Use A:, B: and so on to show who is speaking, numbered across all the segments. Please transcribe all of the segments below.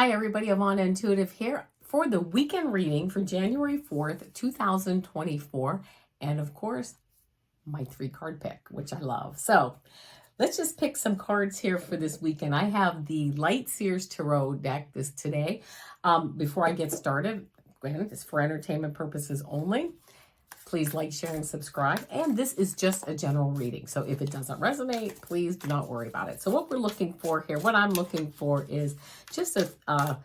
A: Hi everybody, Ivana Intuitive here for the weekend reading for January 4th, 2024. And of course, my 3-card pick, which I love. So let's just pick some cards here for this weekend. I have the Light Seers Tarot deck today. Before I get started, granted, it's for entertainment purposes only. Please like, share, and subscribe. And this is just a general reading. So if it doesn't resonate, please do not worry about it. So what we're looking for here, what I'm looking for is just a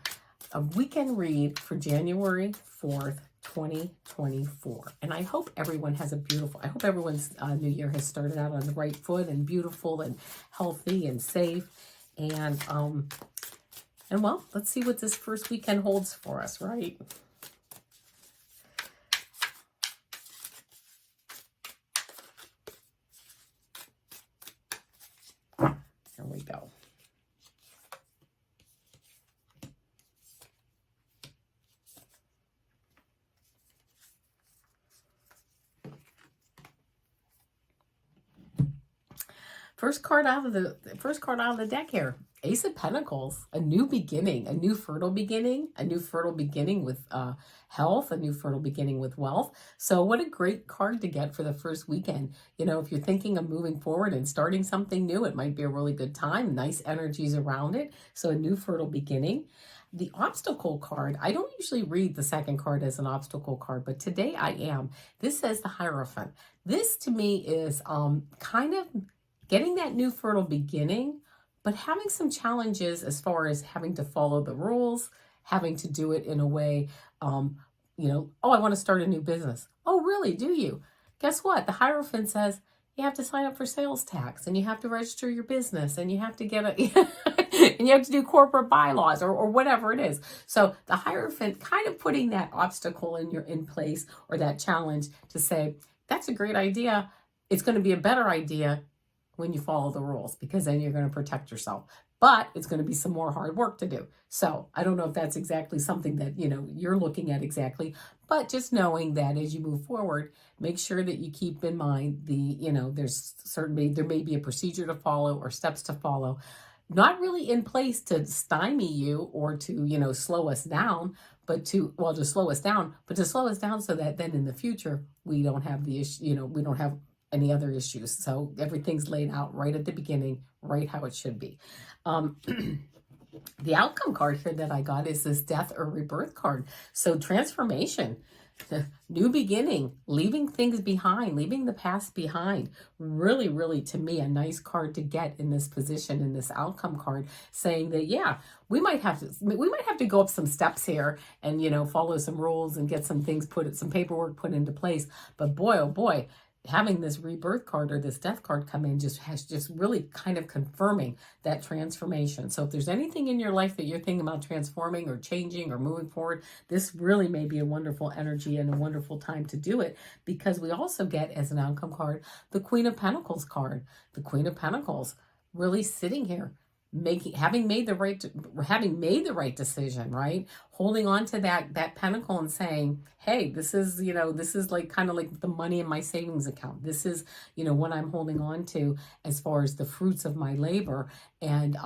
A: weekend read for January 4th, 2024. And I hope everyone has I hope everyone's new year has started out on the right foot and beautiful and healthy and safe. And well, let's see what this first weekend holds for us, right? Here we go. First card out of the deck here. Ace of Pentacles, a new beginning, a new fertile beginning with health, a new fertile beginning with wealth. So what a great card to get for the first weekend. You know, if you're thinking of moving forward and starting something new, it might be a really good time. Nice energies around it. So a new fertile beginning. The obstacle card, I don't usually read the second card as an obstacle card, but today I am. This says the Hierophant. This to me is kind of getting that new fertile beginning, but having some challenges as far as having to follow the rules, having to do it in a way, oh, I want to start a new business. Oh, really? Do you? Guess what? The Hierophant says you have to sign up for sales tax and you have to register your business and you have to get and you have to do corporate bylaws or whatever it is. So the Hierophant kind of putting that obstacle in place or that challenge to say, that's a great idea. It's going to be a better idea when you follow the rules, because then you're going to protect yourself. But it's going to be some more hard work to do. So I don't know if that's exactly something that, you're looking at exactly, but just knowing that as you move forward, make sure that you keep in mind there may be a procedure to follow or steps to follow, not really in place to stymie you or to, slow us down, but to slow us down so that then in the future, we don't have the issue, we don't have any other issues. So everything's laid out right at the beginning, right how it should be. The outcome card here that I got is this Death or Rebirth card. So transformation, new beginning, leaving things behind, leaving the past behind. Really, really, to me, a nice card to get in this position, in this outcome card, saying that, yeah, we might have to go up some steps here and, follow some rules and get some things some paperwork put into place. But boy, oh boy, having this rebirth card or this death card come in just really kind of confirming that transformation. So if there's anything in your life that you're thinking about transforming or changing or moving forward, this really may be a wonderful energy and a wonderful time to do it, because we also get as an outcome card the Queen of Pentacles card. The Queen of Pentacles really sitting here, having made the right decision, right? Holding on to that pentacle and saying, hey, this is like kind of like the money in my savings account. This is, what I'm holding on to as far as the fruits of my labor, and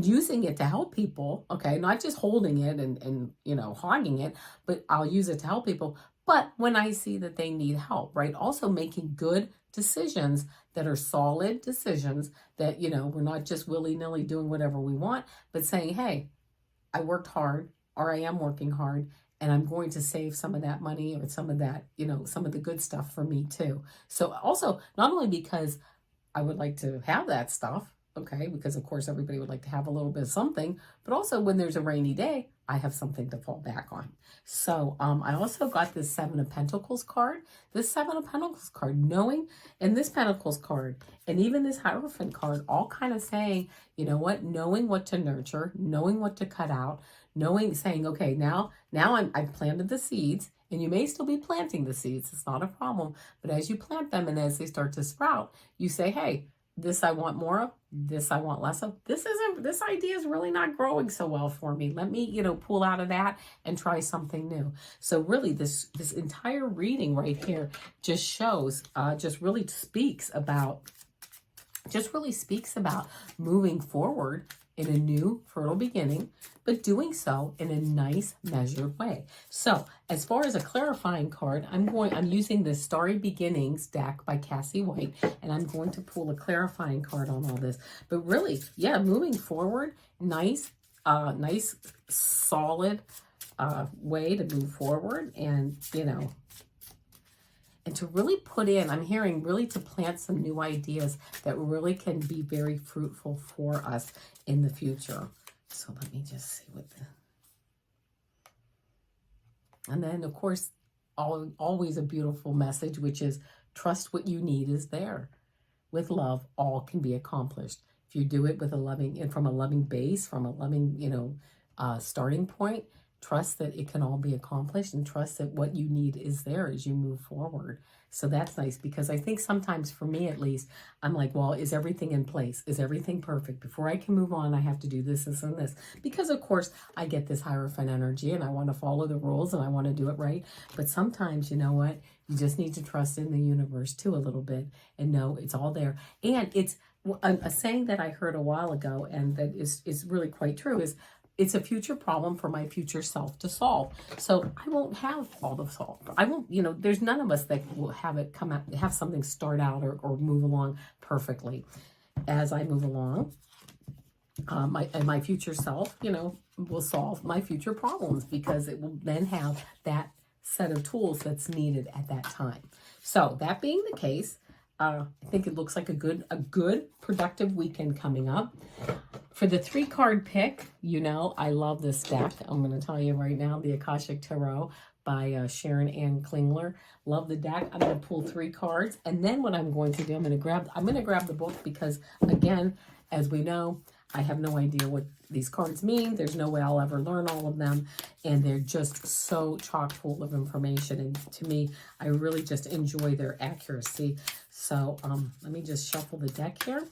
A: using it to help people. Okay. Not just holding it and hogging it, but I'll use it to help people. But when I see that they need help, right? Also making good decisions that are solid decisions that, we're not just willy-nilly doing whatever we want, but saying, hey, I worked hard, or I am working hard, and I'm going to save some of that money or some of that, some of the good stuff for me too. So also, not only because I would like to have that stuff, okay, because of course everybody would like to have a little bit of something, but also when there's a rainy day, I have something to fall back on. So I also got this 7 of Pentacles card. This 7 of Pentacles card, and this Pentacles card, and even this Hierophant card, all kind of saying, knowing what to nurture, knowing what to cut out, saying, okay, now I've planted the seeds, and you may still be planting the seeds. It's not a problem. But as you plant them and as they start to sprout, you say, hey, this I want more of, this I want less of. This idea is really not growing so well for me. Let me, pull out of that and try something new. So really this entire reading right here just shows, just really speaks about moving forward in a new fertile beginning, but doing so in a nice measured way. So as far as a clarifying card, I'm using the Starry Beginnings deck by Cassi White, and I'm going to pull a clarifying card on all this. But really, yeah, moving forward, nice solid way to move forward, and and to really put in, I'm hearing really to plant some new ideas that really can be very fruitful for us in the future. So let me just see what and then of course, always a beautiful message, which is trust what you need is there. With love, all can be accomplished. If you do it with a loving, and from a loving base, from a loving, starting point, trust that it can all be accomplished, and trust that what you need is there as you move forward. So that's nice, because I think sometimes, for me at least, I'm like, well, is everything in place? Is everything perfect? Before I can move on, I have to do this, this, and this. Because of course, I get this Hierophant energy, and I want to follow the rules, and I want to do it right. But sometimes, you know what? You just need to trust in the universe too a little bit, and know it's all there. And it's a saying that I heard a while ago, and that is really quite true, is it's a future problem for my future self to solve. So I won't have all the solve. I won't, there's none of us that will have it come out, have something start out or move along perfectly. As I move along, my future self, will solve my future problems, because it will then have that set of tools that's needed at that time. So that being the case, I think it looks like a good productive weekend coming up. For the 3-card pick, I love this deck. I'm going to tell you right now, the Akashic Tarot by Sharon Anne Klingler. Love the deck. I'm going to pull 3 cards, and then what I'm going to do, I'm going to grab the book, because again, as we know, I have no idea what these cards mean. There's no way I'll ever learn all of them, and they're just so chock full of information. And to me, I really just enjoy their accuracy. So let me just shuffle the deck here.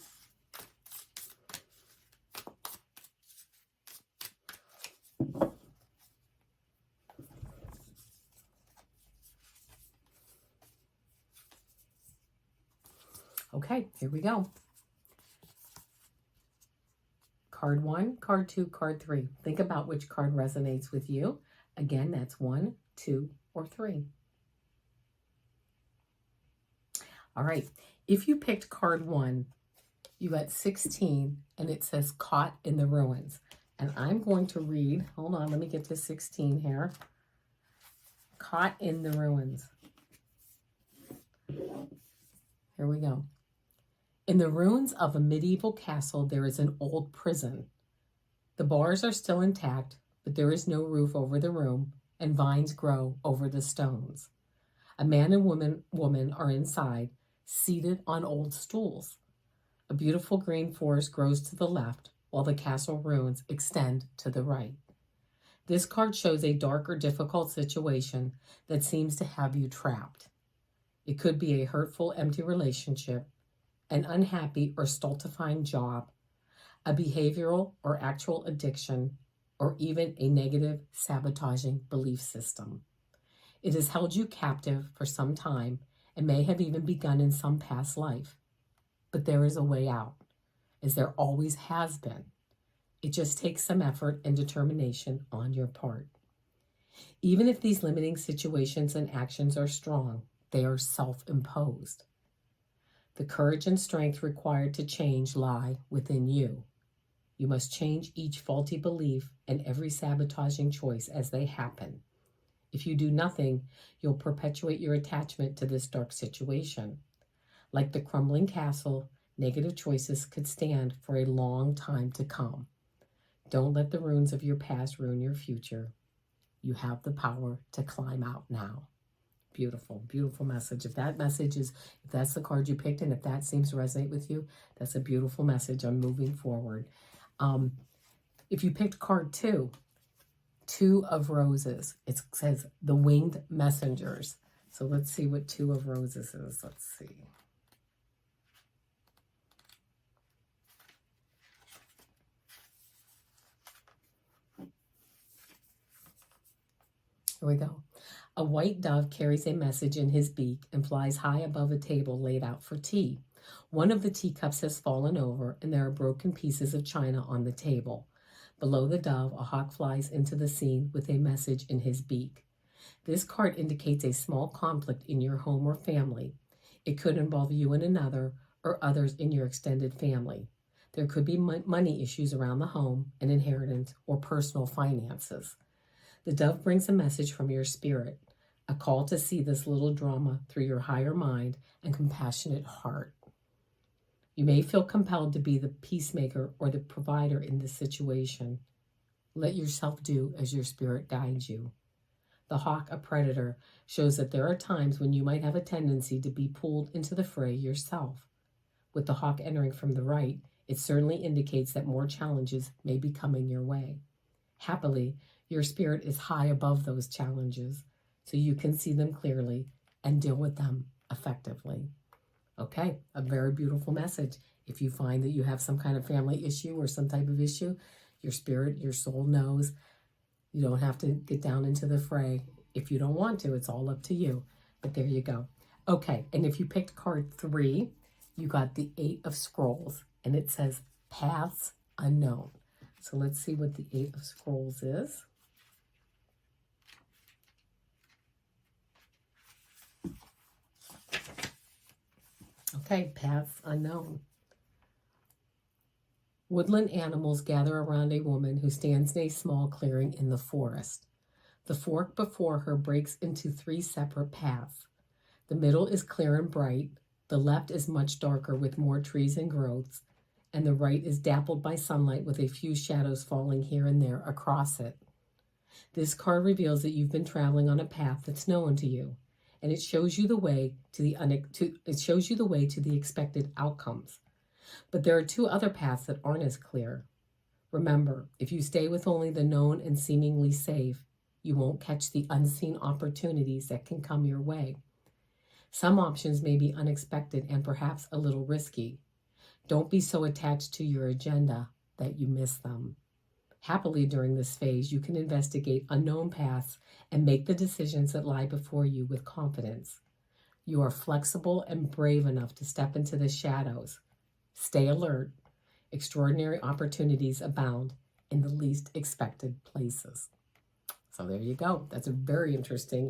A: Okay, here we go. Card 1, card 2, card 3. Think about which card resonates with you. Again, that's 1, 2, or 3. All right, if you picked card 1, you got 16, and it says caught in the ruins. And I'm going to read, hold on, let me get to 16 here. Caught in the ruins. Here we go. In the ruins of a medieval castle, there is an old prison. The bars are still intact, but there is no roof over the room, and vines grow over the stones. A man and woman are inside, seated on old stools. A beautiful green forest grows to the left, while the castle ruins extend to the right. This card shows a dark or difficult situation that seems to have you trapped. It could be a hurtful, empty relationship, an unhappy or stultifying job, a behavioral or actual addiction, or even a negative, sabotaging belief system. It has held you captive for some time and may have even begun in some past life. But there is a way out, as there always has been. It just takes some effort and determination on your part. Even if these limiting situations and actions are strong, they are self-imposed. The courage and strength required to change lie within you. You must change each faulty belief and every sabotaging choice as they happen. If you do nothing, you'll perpetuate your attachment to this dark situation. Like the crumbling castle, negative choices could stand for a long time to come. Don't let the ruins of your past ruin your future. You have the power to climb out now. Beautiful, beautiful message. If that's the card you picked, and if that seems to resonate with you, that's a beautiful message on moving forward. If you picked card 2, 2 of Roses, it says the winged messengers. So let's see what 2 of Roses is. Let's see. Here we go. A white dove carries a message in his beak and flies high above a table laid out for tea. One of the teacups has fallen over, and there are broken pieces of china on the table. Below the dove, a hawk flies into the scene with a message in his beak. This card indicates a small conflict in your home or family. It could involve you and another, or others in your extended family. There could be money issues around the home, an inheritance, or personal finances. The dove brings a message from your spirit, a call to see this little drama through your higher mind and compassionate heart. You may feel compelled to be the peacemaker or the provider in this situation. Let yourself do as your spirit guides you. The hawk, a predator, shows that there are times when you might have a tendency to be pulled into the fray yourself. With the hawk entering from the right, it certainly indicates that more challenges may be coming your way. Happily, your spirit is high above those challenges, so you can see them clearly and deal with them effectively. Okay, a very beautiful message. If you find that you have some kind of family issue or some type of issue, your spirit, your soul knows. You don't have to get down into the fray. If you don't want to, it's all up to you. But there you go. Okay, and if you picked card 3, you got the 8 of Scrolls, and it says Paths Unknown. So let's see what the 8 of Scrolls is. Okay, Paths Unknown. Woodland animals gather around a woman who stands in a small clearing in the forest. The fork before her breaks into 3 separate paths. The middle is clear and bright, the left is much darker with more trees and growths, and the right is dappled by sunlight with a few shadows falling here and there across it. This card reveals that you've been traveling on a path that's known to you, and it shows you the way to the expected outcomes. But there are 2 other paths that aren't as clear. Remember, if you stay with only the known and seemingly safe, you won't catch the unseen opportunities that can come your way. Some options may be unexpected and perhaps a little risky. Don't be so attached to your agenda that you miss them. Happily, during this phase, you can investigate unknown paths and make the decisions that lie before you with confidence. You are flexible and brave enough to step into the shadows. Stay alert. Extraordinary opportunities abound in the least expected places. So there you go. That's a very interesting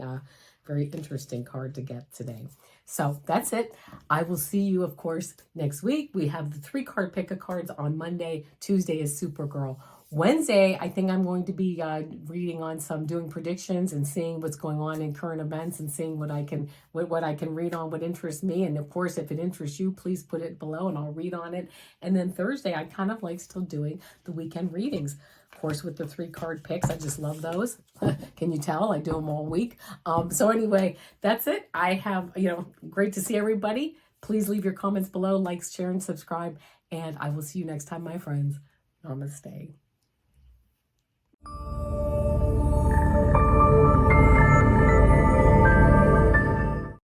A: card to get today. So that's it. I will see you, of course, next week. We have the 3-card pick-a-cards on Monday. Tuesday is Supergirl. Wednesday, I think I'm going to be reading on doing predictions and seeing what's going on in current events and seeing what I can read on, what interests me. And of course, if it interests you, please put it below and I'll read on it. And then Thursday, I kind of like still doing the weekend readings. Of course, with the 3-card picks, I just love those. Can you tell? I do them all week. So anyway, that's it. I have, great to see everybody. Please leave your comments below, like, share, and subscribe. And I will see you next time, my friends. Namaste.